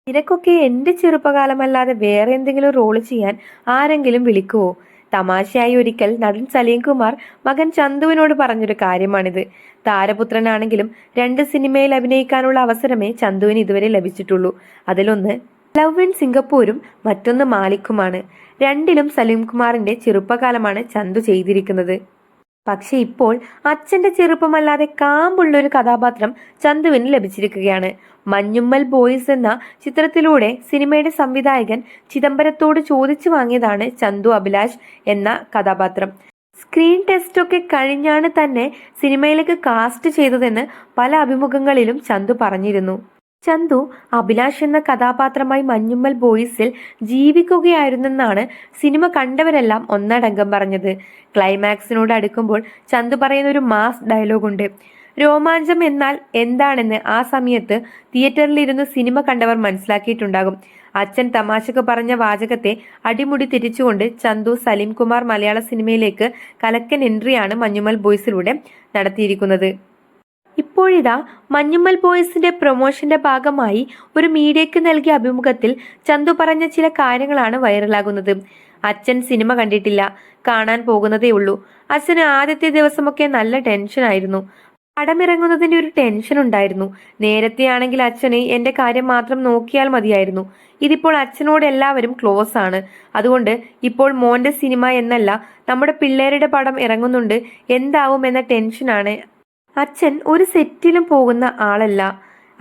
നിനക്കൊക്കെ എന്റെ ചെറുപ്പകാലമല്ലാതെ വേറെ എന്തെങ്കിലും റോള് ചെയ്യാൻ ആരെങ്കിലും വിളിക്കുവോ? തമാശയായി ഒരിക്കൽ നടൻ സലീം കുമാർ മകൻ ചന്തുവിനോട് പറഞ്ഞൊരു കാര്യമാണിത്. താരപുത്രനാണെങ്കിലും 2 സിനിമയിൽ അഭിനയിക്കാനുള്ള അവസരമേ ചന്തുവിന് ഇതുവരെ ലഭിച്ചിട്ടുള്ളൂ. അതിലൊന്ന് ലവ് ഇൻ സിംഗപ്പൂരും മറ്റൊന്ന് മാലിക്കുമാണ്. രണ്ടിലും സലീം കുമാറിന്റെ ചെറുപ്പകാലമാണ് ചന്തു ചെയ്തിരിക്കുന്നത്. പക്ഷെ ഇപ്പോൾ അച്ഛന്റെ ചെറുപ്പമല്ലാതെ കാമ്പുള്ളൊരു കഥാപാത്രം ചന്തുവിന് ലഭിച്ചിരിക്കുകയാണ്. മഞ്ഞുമ്മൽ ബോയ്സ് എന്ന ചിത്രത്തിലൂടെ സിനിമയുടെ സംവിധായകൻ ചിദംബരത്തോട് ചോദിച്ചു വാങ്ങിയതാണ് ചന്തു അഭിലാഷ് എന്ന കഥാപാത്രം. സ്ക്രീൻ ടെസ്റ്റ് ഒക്കെ കഴിഞ്ഞാണ് തന്നെ സിനിമയിലേക്ക് കാസ്റ്റ് ചെയ്തതെന്ന് പല അഭിമുഖങ്ങളിലും ചന്തു പറഞ്ഞിരുന്നു. ചന്തു അഭിലാഷ് എന്ന കഥാപാത്രമായി മഞ്ഞുമ്മൽ ബോയ്സിൽ ജീവിക്കുകയായിരുന്നെന്നാണ് സിനിമ കണ്ടവരെല്ലാം ഒന്നടങ്കം പറഞ്ഞത്. ക്ലൈമാക്സിനോട് അടുക്കുമ്പോൾ ചന്തു പറയുന്ന ഒരു മാസ് ഡയലോഗുണ്ട്. രോമാഞ്ചം എന്നാൽ എന്താണെന്ന് ആ സമയത്ത് തിയേറ്ററിലിരുന്ന് സിനിമ കണ്ടവർ മനസ്സിലാക്കിയിട്ടുണ്ടാകും. അച്ഛൻ തമാശക്ക് പറഞ്ഞ വാചകത്തെ അടിമുടി തിരിച്ചുകൊണ്ട് ചന്തു സലീം കുമാർ മലയാള സിനിമയിലേക്ക് കലക്കൻ എൻട്രിയാണ് മഞ്ഞുമ്മൽ ബോയ്സിലൂടെ നടത്തിയിരിക്കുന്നത്. ഇപ്പോഴിതാ മഞ്ഞുമ്മൽ ബോയ്സിന്റെ പ്രൊമോഷന്റെ ഭാഗമായി ഒരു മീഡിയയ്ക്ക് നൽകിയ അഭിമുഖത്തിൽ ചന്തു പറഞ്ഞ ചില കാര്യങ്ങളാണ് വൈറലാകുന്നത്. അച്ഛൻ സിനിമ കണ്ടിട്ടില്ല, കാണാൻ പോകുന്നതേ ഉള്ളൂ. അച്ഛന് ആദ്യത്തെ ദിവസമൊക്കെ നല്ല ടെൻഷനായിരുന്നു. പടമിറങ്ങുന്നതിന്റെ ഒരു ടെൻഷൻ ഉണ്ടായിരുന്നു. നേരത്തെ ആണെങ്കിൽ അച്ഛന് എന്റെ കാര്യം മാത്രം നോക്കിയാൽ മതിയായിരുന്നു. ഇതിപ്പോൾ അച്ഛനോട് എല്ലാവരും ക്ലോസ് ആണ്. അതുകൊണ്ട് ഇപ്പോൾ മോന്റെ സിനിമ എന്നല്ല, നമ്മുടെ പിള്ളേരുടെ പടം ഇറങ്ങുന്നുണ്ട്, എന്താവും എന്ന ടെൻഷനാണ്. അച്ഛൻ ഒരു സെറ്റിലും പോകുന്ന ആളല്ല.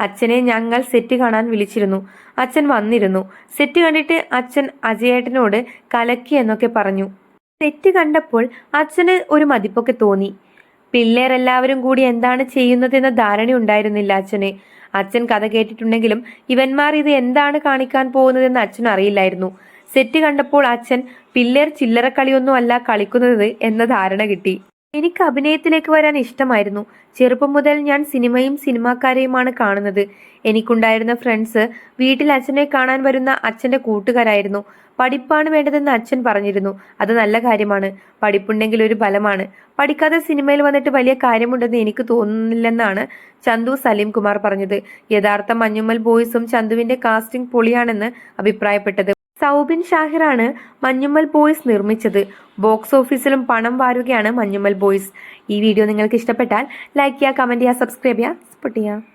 അച്ഛനെ ഞങ്ങൾ സെറ്റ് കാണാൻ വിളിച്ചിരുന്നു. അച്ഛൻ വന്നിരുന്നു. സെറ്റ് കണ്ടിട്ട് അച്ഛൻ അജയേട്ടനോട് കലക്കി എന്നൊക്കെ പറഞ്ഞു. സെറ്റ് കണ്ടപ്പോൾ അച്ഛന് ഒരു മതിപ്പൊക്കെ തോന്നി. പിള്ളേരെല്ലാവരും കൂടി എന്താണ് ചെയ്യുന്നതെന്ന ധാരണ ഉണ്ടായിരുന്നില്ല അച്ഛന്. അച്ഛൻ കഥ കേട്ടിട്ടുണ്ടെങ്കിലും ഇവന്മാർ ഇത് എന്താണ് കാണിക്കാൻ പോകുന്നതെന്ന് അച്ഛൻ അറിയില്ലായിരുന്നു. സെറ്റ് കണ്ടപ്പോൾ അച്ഛൻ പിള്ളേർ ചില്ലറ കളിയൊന്നും അല്ല കളിക്കുന്നത് എന്ന ധാരണ കിട്ടി. എനിക്ക് അഭിനയത്തിലേക്ക് വരാൻ ഇഷ്ടമായിരുന്നു. ചെറുപ്പം മുതൽ ഞാൻ സിനിമയും സിനിമാക്കാരെയുമാണ് കാണുന്നത്. എനിക്കുണ്ടായിരുന്ന ഫ്രണ്ട്സ് വീട്ടിൽ അച്ഛനെ കാണാൻ വരുന്ന അച്ഛന്റെ കൂട്ടുകാരായിരുന്നു. പഠിപ്പാണ് വേണ്ടതെന്ന് അച്ഛൻ പറഞ്ഞിരുന്നു. അത് നല്ല കാര്യമാണ്. പഠിപ്പുണ്ടെങ്കിൽ ഒരു ബലമാണ്. പഠിക്കാതെ സിനിമയിൽ വന്നിട്ട് വലിയ കാര്യമുണ്ടെന്ന് എനിക്ക് തോന്നുന്നില്ലെന്നാണ് ചന്തു സലീം കുമാർ പറഞ്ഞത്. യഥാർത്ഥ മഞ്ഞുമ്മൽ ബോയ്സും ചന്തുവിന്റെ കാസ്റ്റിംഗ് പൊളിയാണെന്ന് അഭിപ്രായപ്പെട്ടത്. സൗബിൻ ഷാഹിറാണ് മഞ്ഞുമ്മൽ ബോയ്സ് നിർമ്മിച്ചത്. ബോക്സ് ഓഫീസിലും പണം വാരുകയാണ് മഞ്ഞുമ്മൽ ബോയ്സ്. ഈ വീഡിയോ നിങ്ങൾക്ക് ഇഷ്ടപ്പെട്ടാൽ ലൈക്ക് ചെയ്യുക, കമന്റ് ചെയ്യുക, സബ്സ്ക്രൈബ് ചെയ്യുക, സപ്പോർട്ട് ചെയ്യുക.